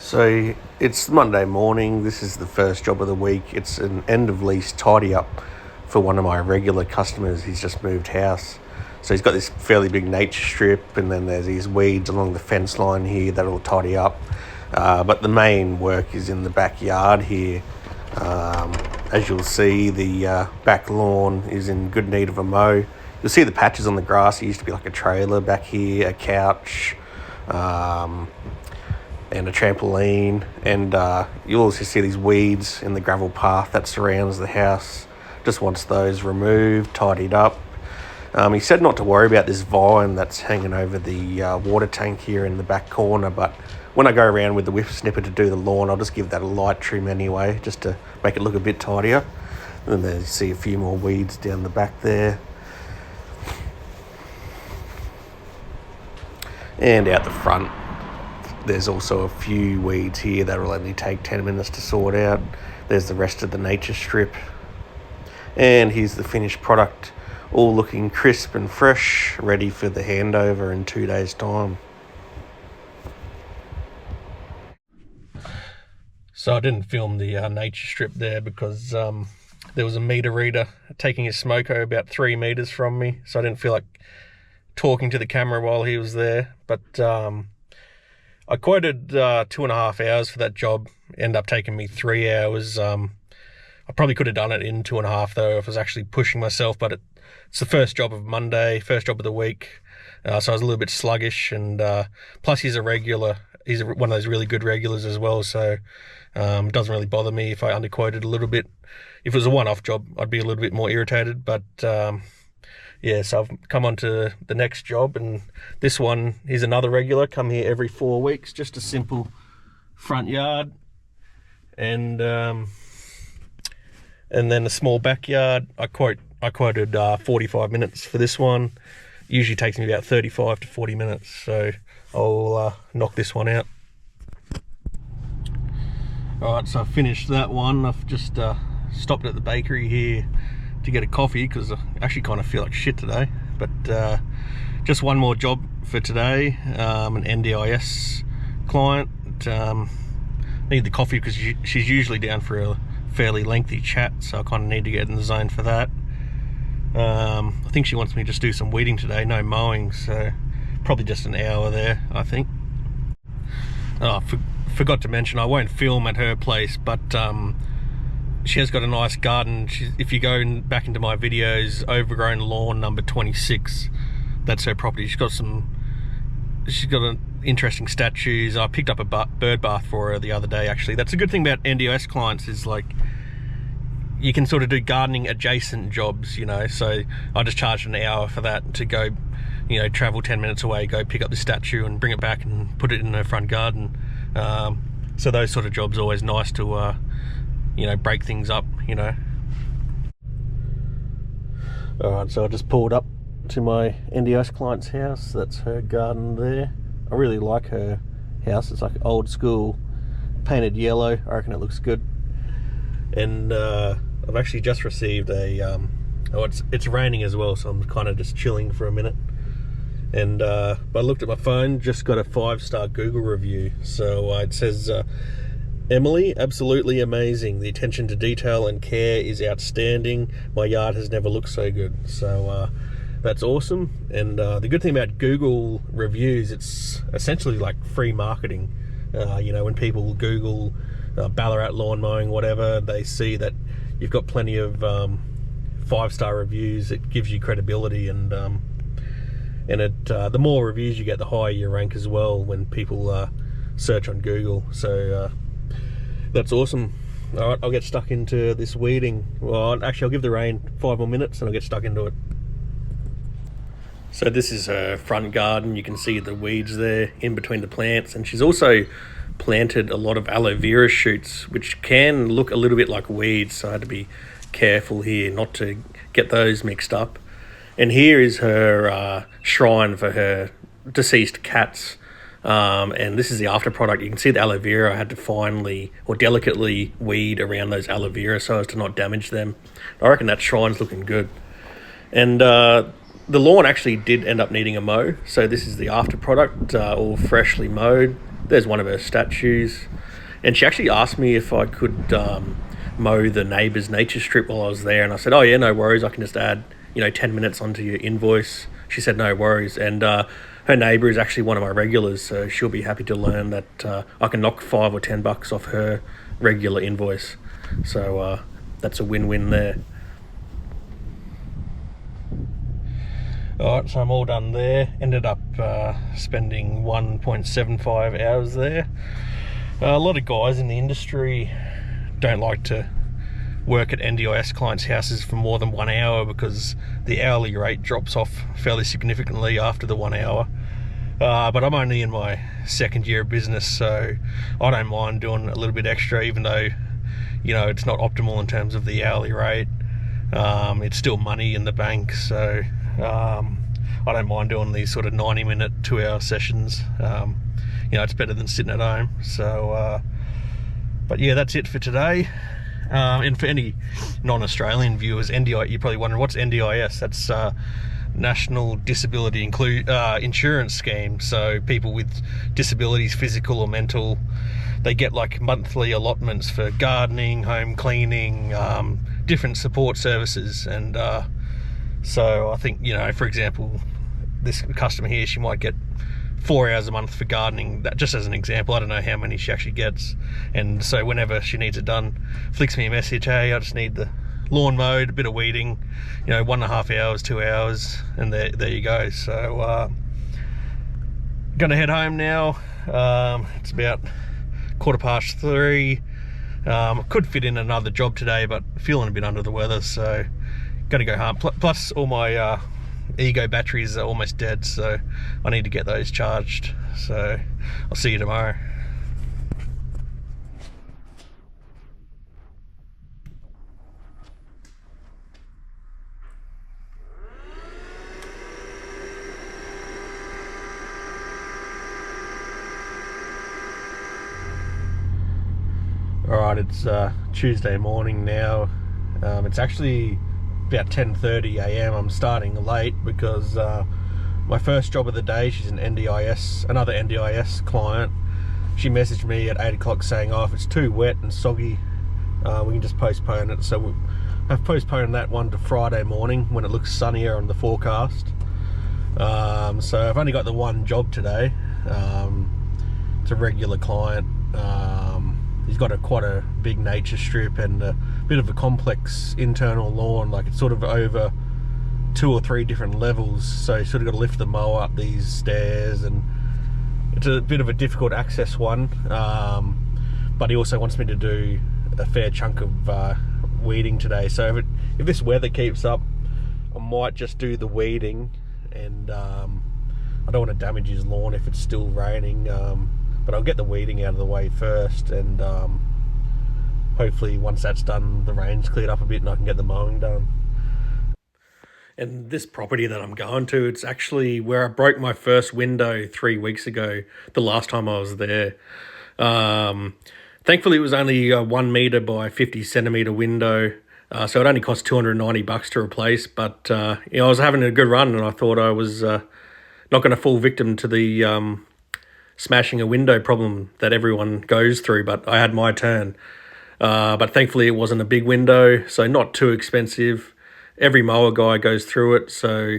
So it's Monday morning. This is the first job of the week. It's an end of lease tidy up for one of my regular customers. He's just moved house. So he's got this fairly big nature strip, and then there's these weeds along the fence line here that'll tidy up. But the main work is in the backyard here. As you'll see, the back lawn is in good need of a mow. You'll see the patches on the grass. It used to be like a trailer back here, a couch, and a trampoline, and you'll also see these weeds in the gravel path that surrounds the house. Just wants those removed, tidied up. He said not to worry about this vine that's hanging over the water tank here in the back corner, but when I go around with the whip snipper to do the lawn, I'll just give that a light trim anyway, just to make it look a bit tidier. And then you see a few more weeds down the back there. And out the front, there's also a few weeds here that will only take 10 minutes to sort out. There's the rest of the nature strip. And here's the finished product, all looking crisp and fresh, ready for the handover in 2 days' time. So I didn't film the nature strip there because there was a meter reader taking his smoko about 3 meters from me, so I didn't feel like talking to the camera while he was there. But I quoted 2.5 hours for that job. Ended up taking me 3 hours. I probably could have done it in 2.5 though if I was actually pushing myself, but it's the first job of Monday, first job of the week, so I was a little bit sluggish, and plus he's a regular. He's one of those really good regulars as well, so it doesn't really bother me if I underquoted a little bit. If it was a one-off job, I'd be a little bit more irritated, but yeah, so I've come on to the next job, and this one is another regular. Come here every 4 weeks, just a simple front yard, and then a small backyard. I quoted 45 minutes for this one. Usually takes me about 35 to 40 minutes, so I'll knock this one out. Alright, so I finished that one. I've just stopped at the bakery here to get a coffee because I actually kind of feel like shit today. But just one more job for today, an NDIS client. Need the coffee because she's usually down for a fairly lengthy chat, so I kind of need to get in the zone for that. I think she wants me to just do some weeding today, no mowing, so probably just an hour there, I think. Oh, forgot to mention, I won't film at her place, but she has got a nice garden. If you go back into my videos, overgrown lawn number 26, that's her property. She's got an interesting statues. I picked up a bird bath for her the other day, actually. That's a good thing about NDIS clients, is like you can sort of do gardening adjacent jobs, you know. So I just charged an hour for that to go, you know, travel 10 minutes away, go pick up the statue and bring it back and put it in her front garden. So those sort of jobs are always nice to you know, break things up, you know. Alright, so I just pulled up to my NDIS client's house. That's her garden there. I really like her house. It's like old school, painted yellow. I reckon it looks good. And I've actually just received a it's raining as well, so I'm kind of just chilling for a minute. And but I looked at my phone, just got a 5-star Google review. So it says, Emily, absolutely amazing. The attention to detail and care is outstanding. My yard has never looked so good. So that's awesome. And the good thing about Google reviews, it's essentially like free marketing. You know, when people Google Ballarat lawn mowing, whatever, they see that you've got plenty of 5-star reviews. It gives you credibility, and the more reviews you get, the higher you rank as well when people search on Google. So that's awesome. All right, I'll get stuck into this weeding. Well, actually, I'll give the rain 5 more minutes and I'll get stuck into it. So this is her front garden. You can see the weeds there in between the plants, and she's also planted a lot of aloe vera shoots, which can look a little bit like weeds, so I had to be careful here not to get those mixed up. And here is her shrine for her deceased cats. And this is the after product. You can see the aloe vera. I had to finely or delicately weed around those aloe vera so as to not damage them. I reckon that shrine's looking good. And the lawn actually did end up needing a mow, so this is the after product, all freshly mowed. there's one of her statues. And she actually asked me if I could mow the neighbour's nature strip while I was there, and I said, oh yeah, no worries, I can just add 10 minutes onto your invoice. She said no worries, and her neighbour is actually one of my regulars, so she'll be happy to learn that I can knock $5 or $10 off her regular invoice. So that's a win-win there. Alright, so I'm all done there. Ended up spending 1.75 hours there. A lot of guys in the industry don't like to work at NDIS clients' houses for more than 1 hour because the hourly rate drops off fairly significantly after the 1 hour. But I'm only in my second year of business, so I don't mind doing a little bit extra, even though it's not optimal in terms of the hourly rate. It's still money in the bank, so I don't mind doing these sort of 90-minute, 2-hour sessions. It's better than sitting at home. So but yeah, that's it for today. And for any non-Australian viewers, you're probably wondering, what's NDIS? That's National Disability Insurance Scheme. So people with disabilities, physical or mental, they get like monthly allotments for gardening, home cleaning, different support services. And so I think, for example, this customer here, she might get 4 hours a month for gardening, that just as an example. I don't know how many she actually gets, and so whenever she needs it done, flicks me a message, hey, I just need the lawn mowed, a bit of weeding, 1.5 hours, 2 hours, and there you go. So gonna head home now. It's about 3:15. Could fit in another job today, but feeling a bit under the weather, so gonna go home. Plus all my Ego batteries are almost dead, so I need to get those charged. So I'll see you tomorrow. Alright, it's Tuesday morning now. It's actually about 10:30 a.m. I'm starting late because my first job of the day, she's another NDIS client. She messaged me at 8 o'clock saying, oh, if it's too wet and soggy, we can just postpone it. So I've postponed that one to Friday morning when it looks sunnier on the forecast. So I've only got the one job today. It's a regular client. He's got quite a big nature strip and a bit of a complex internal lawn, like it's sort of over 2 or 3 different levels, so you sort of got to lift the mower up these stairs, and it's a bit of a difficult access one. But he also wants me to do a fair chunk of weeding today, so if this weather keeps up, I might just do the weeding, and I don't want to damage his lawn if it's still raining. But I'll get the weeding out of the way first, and hopefully once that's done, the rain's cleared up a bit and I can get the mowing done. And this property that I'm going to, it's actually where I broke my first window 3 weeks ago, the last time I was there. Thankfully it was only a 1 metre by 50 centimetre window, so it only cost $290 to replace, but I was having a good run, and I thought I was not going to fall victim to the smashing a window problem that everyone goes through, but I had my turn. But thankfully it wasn't a big window, so not too expensive. Every mower guy goes through it, so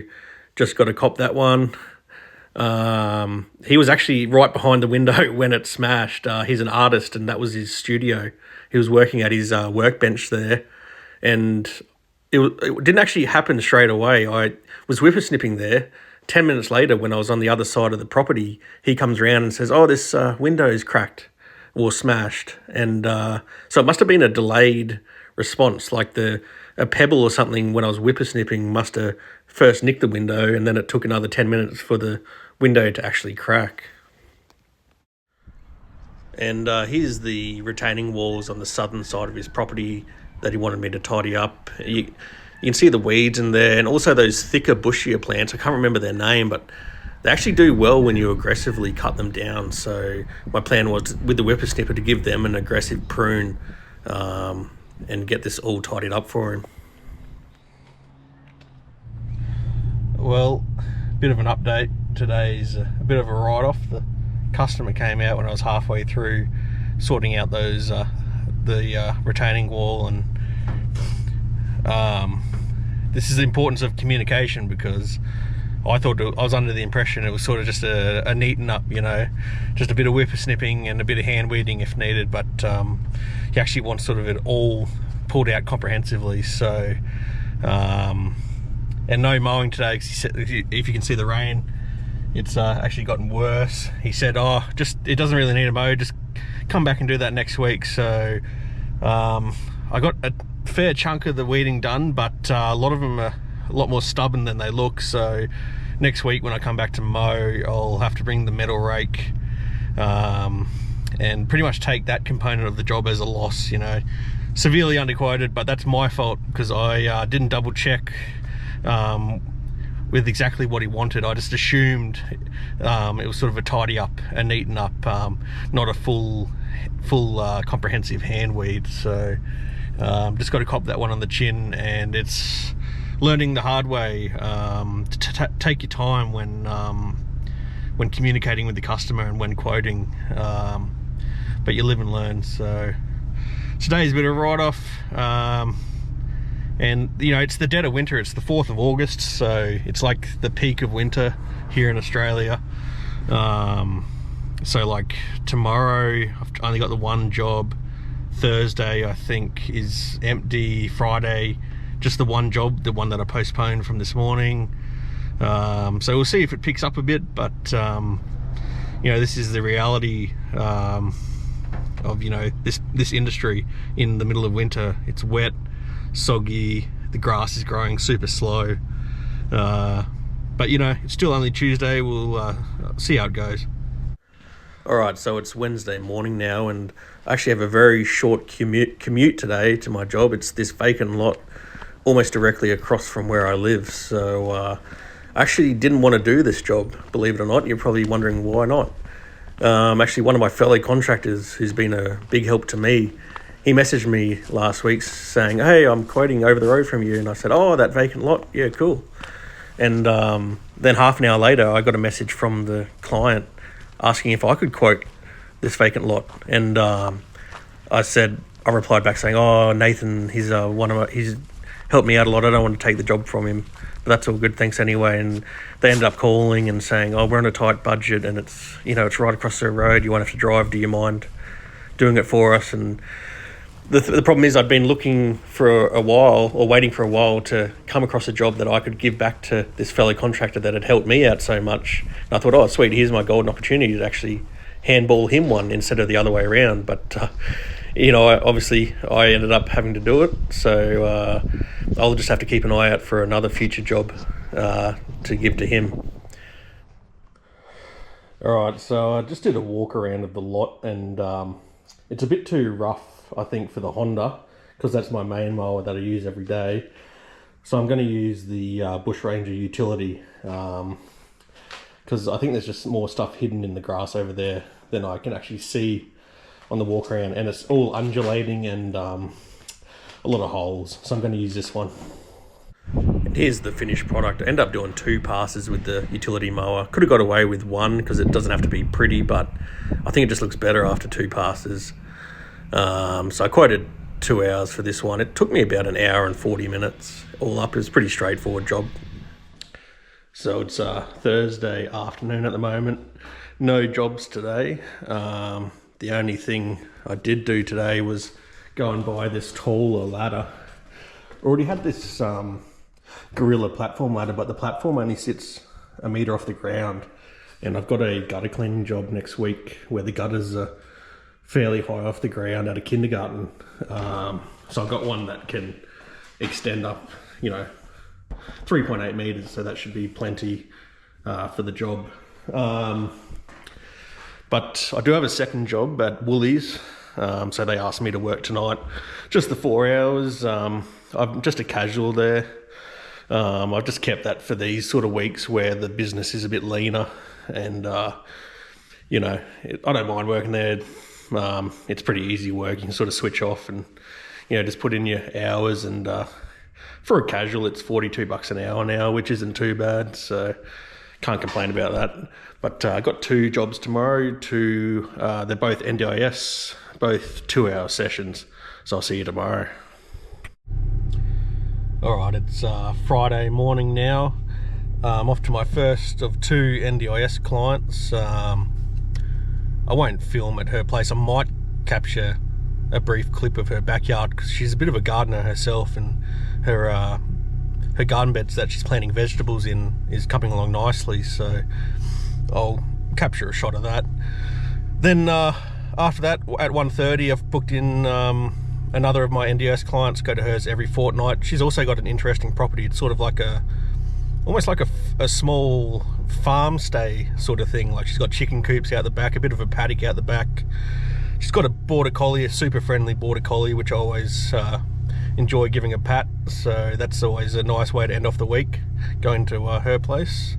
just got to cop that one. He was actually right behind the window when it smashed. He's an artist, and that was his studio. He was working at his workbench there, and it didn't actually happen straight away. I was whippersnipping there. 10 minutes later, when I was on the other side of the property, he comes around and says, oh, this window is cracked or smashed. And so it must have been a delayed response, like a pebble or something when I was whippersnipping must have first nicked the window, and then it took another 10 minutes for the window to actually crack. And here's the retaining walls on the southern side of his property that he wanted me to tidy up. You can see the weeds in there, and also those thicker, bushier plants. I can't remember their name, but they actually do well when you aggressively cut them down. So my plan was, with the whippersnipper, to give them an aggressive prune and get this all tidied up for him. Well, bit of an update. Today's a bit of a write-off. The customer came out when I was halfway through sorting out those the retaining wall, and this is the importance of communication, because I was under the impression it was sort of just a neaten up, you know, just a bit of whippersnipping and a bit of hand weeding if needed, but he actually wants sort of it all pulled out comprehensively. So and no mowing today, because he said, if you can see the rain, it's actually gotten worse. He said, oh, just, it doesn't really need a mow, just come back and do that next week. So I got a fair chunk of the weeding done, but a lot of them are a lot more stubborn than they look. So next week when I come back to mow, I'll have to bring the metal rake and pretty much take that component of the job as a loss, you know. Severely underquoted, but that's my fault, because I didn't double check with exactly what he wanted. I just assumed it was sort of a tidy up, a neaten up, not a full comprehensive hand weed. So just got to cop that one on the chin, and it's learning the hard way to take your time when communicating with the customer and when quoting, but you live and learn. So today's a bit of a write-off, and you know, it's the dead of winter. It's the 4th of August, so it's like the peak of winter here in Australia. So like tomorrow I've only got the one job. Thursday I think is empty. Friday just the one job, the one that I postponed from this morning. So we'll see if it picks up a bit, but you know, this is the reality of, you know, this industry in the middle of winter. It's wet, soggy, the grass is growing super slow, but you know, it's still only Tuesday. We'll see how it goes. Alright, so it's Wednesday morning now, and I actually have a very short commute today to my job. It's this vacant lot almost directly across from where I live. So I actually didn't want to do this job, believe it or not. You're probably wondering why not. Actually, one of my fellow contractors, who's been a big help to me, he messaged me last week saying, hey, I'm quoting over the road from you. And I said, oh, that vacant lot? Yeah, cool. And then half an hour later, I got a message from the client asking if I could quote this vacant lot. And I replied back saying, oh, Nathan, he's helped me out a lot. I don't want to take the job from him, but that's all good, thanks anyway. And they ended up calling and saying, oh, we're on a tight budget, and it's, you know, it's right across the road, you won't have to drive, do you mind doing it for us? And the problem is, I'd been looking for a while, or waiting for a while, to come across a job that I could give back to this fellow contractor that had helped me out so much. And I thought, oh, sweet, here's my golden opportunity to actually handball him one instead of the other way around. But you know, I ended up having to do it, so I'll just have to keep an eye out for another future job to give to him. Alright, so I just did a walk around of the lot, and it's a bit too rough, I think, for the Honda, because that's my main mower that I use every day. So I'm going to use the Bush Ranger utility, because I think there's just more stuff hidden in the grass over there than I can actually see on the walk around, and it's all undulating and a lot of holes. So I'm going to use this one. And here's the finished product. I ended up doing 2 passes with the utility mower. Could have got away with 1 because it doesn't have to be pretty, but I think it just looks better after 2 passes. So I quoted 2 hours for this one. It took me about an hour and 40 minutes all up. It was a pretty straightforward job. So it's Thursday afternoon at the moment. No jobs today. The only thing I did do today was go and buy this taller ladder. Already had this Gorilla platform ladder, but the platform only sits a metre off the ground. And I've got a gutter cleaning job next week where the gutters are fairly high off the ground at a kindergarten. So I've got one that can extend up, you know, 3.8 metres, so that should be plenty for the job. But I do have a second job at Woolies, so they asked me to work tonight, just the 4 hours. I'm just a casual there. I've just kept that for these sort of weeks where the business is a bit leaner, and you know, I don't mind working there. It's pretty easy work. You can sort of switch off and, you know, just put in your hours, and for a casual it's $42 an hour now, which isn't too bad. So can't complain about that. But I got 2 jobs tomorrow. They're both NDIS, both 2-hour sessions. So I'll see you tomorrow. Alright, it's Friday morning now. I'm off to my first of 2 NDIS clients. I won't film at her place. I might capture a brief clip of her backyard because she's a bit of a gardener herself, and her garden beds that she's planting vegetables in is coming along nicely, so I'll capture a shot of that. Then after that, at 1:30, I've booked in another of my NDIS clients, go to hers every fortnight. She's also got an interesting property. It's sort of like almost like a small farm stay sort of thing. Like, she's got chicken coops out the back, a bit of a paddock out the back. She's got a border collie, a super friendly border collie, which I always enjoy giving a pat. So that's always a nice way to end off the week, going to her place.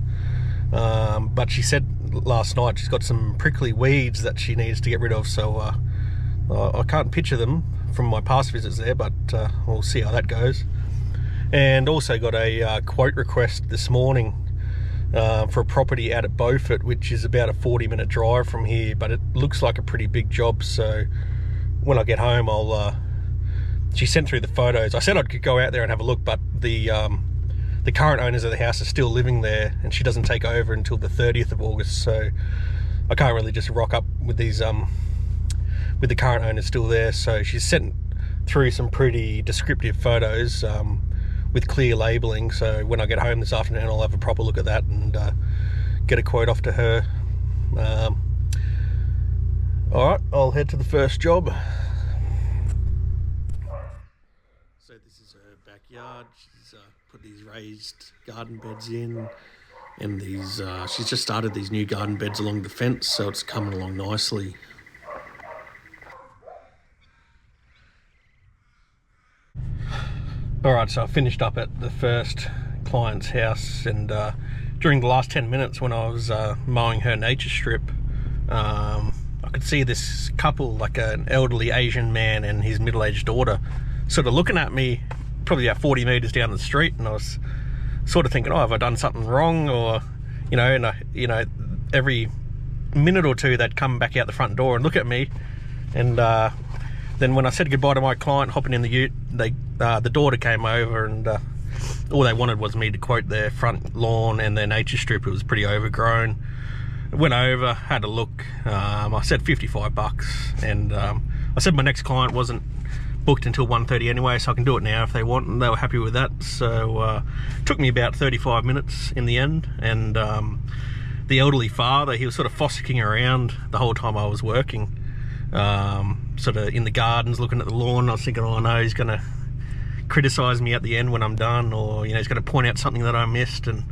But she said last night she's got some prickly weeds that she needs to get rid of. So I can't picture them from my past visits there, but we'll see how that goes. And also got a quote request this morning for a property out at Beaufort, which is about a 40-minute drive from here, but it looks like a pretty big job. So when I get home, she sent through the photos. I said I'd go out there and have a look, but the current owners of the house are still living there, and she doesn't take over until the 30th of August. So I can't really just rock up with these with the current owners still there. So she's sent through some pretty descriptive photos with clear labelling. So when I get home this afternoon, I'll have a proper look at that and get a quote off to her. Alright, I'll head to the first job. So this is her backyard. She's put these raised garden beds in, and these she's just started these new garden beds along the fence, so it's coming along nicely. Alright, so I finished up at the first client's house, and during the last 10 minutes when I was mowing her nature strip, I could see this couple, like an elderly Asian man and his middle-aged daughter, sort of looking at me probably about 40 metres down the street, and I was sort of thinking, oh, have I done something wrong? Or, every minute or two they'd come back out the front door and look at me, and then when I said goodbye to my client hopping in the ute, the daughter came over, and all they wanted was me to quote their front lawn and their nature strip. It was pretty overgrown. I went over, had a look. I said $55, and I said my next client wasn't booked until 1:30 anyway, so I can do it now if they want, and they were happy with that. So it took me about 35 minutes in the end, and the elderly father, he was sort of fossicking around the whole time I was working. Sort of in the gardens looking at the lawn. I was thinking, oh no, he's going to criticise me at the end when I'm done, or he's going to point out something that I missed. And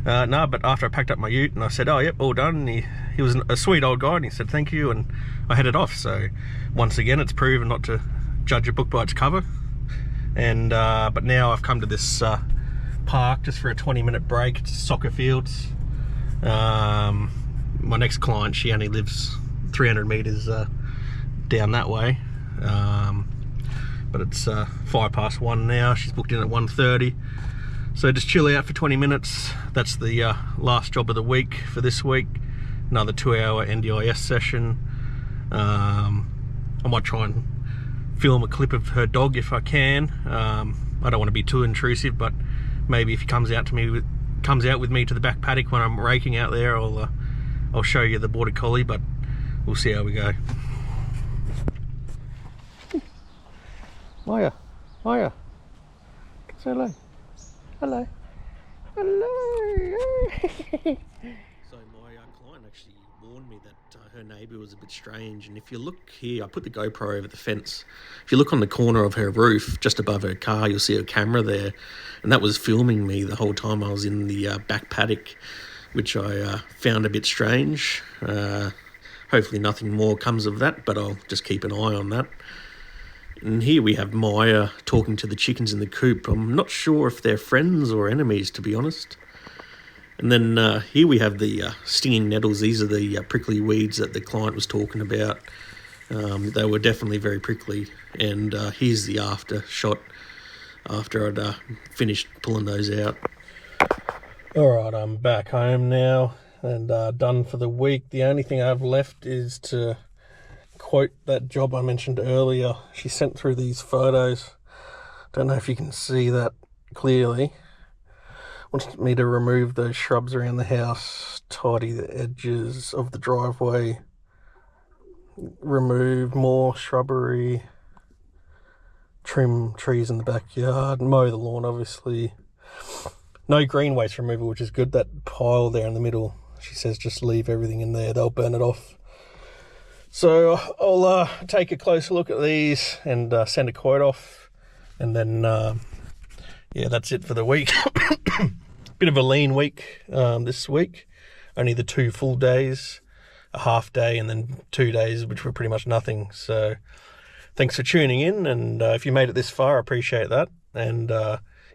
no, but after I packed up my ute and I said, oh yep, all done, and he was a sweet old guy, and he said thank you, and I headed off. So once again, it's proven not to judge a book by its cover. And but now I've come to this park just for a 20-minute break. It's soccer fields. My next client, she only lives 300 metres down that way, but it's 1:05 now. She's booked in at 1:30, so just chill out for 20 minutes. That's the last job of the week for this week. Another 2-hour NDIS session. I might try and film a clip of her dog if I can. I don't want to be too intrusive, but maybe if he comes out with me to the back paddock when I'm raking out there, I'll show you the border collie, but we'll see how we go. Hiya, hiya. Say hello. Hello. Hello. So my client actually warned me that her neighbour was a bit strange, and if you look here, I put the GoPro over the fence. If you look on the corner of her roof, just above her car, you'll see a camera there, and that was filming me the whole time I was in the back paddock, which I found a bit strange. Hopefully nothing more comes of that, but I'll just keep an eye on that. And here we have Maya talking to the chickens in the coop. I'm not sure if they're friends or enemies, to be honest. And then here we have the stinging nettles. These are the prickly weeds that the client was talking about. They were definitely very prickly. And here's the after shot after I'd finished pulling those out. Alright, I'm back home now and done for the week. The only thing I have left is to quote that job I mentioned earlier. She sent through these photos. Don't know if you can see that clearly. Wants me to remove those shrubs around the house, tidy the edges of the driveway, remove more shrubbery, trim trees in the backyard, mow the lawn obviously. No green waste removal, which is good. That pile there in the middle, she says just leave everything in there, they'll burn it off. So I'll take a closer look at these and send a quote off, and then yeah, that's it for the week. Bit of a lean week this week. Only the 2 full days, a half day, and then 2 days which were pretty much nothing. So thanks for tuning in, and if you made it this far, I appreciate that. And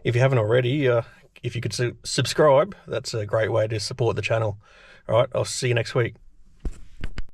if you haven't already, if you could subscribe, that's a great way to support the channel. All right, I'll see you next week.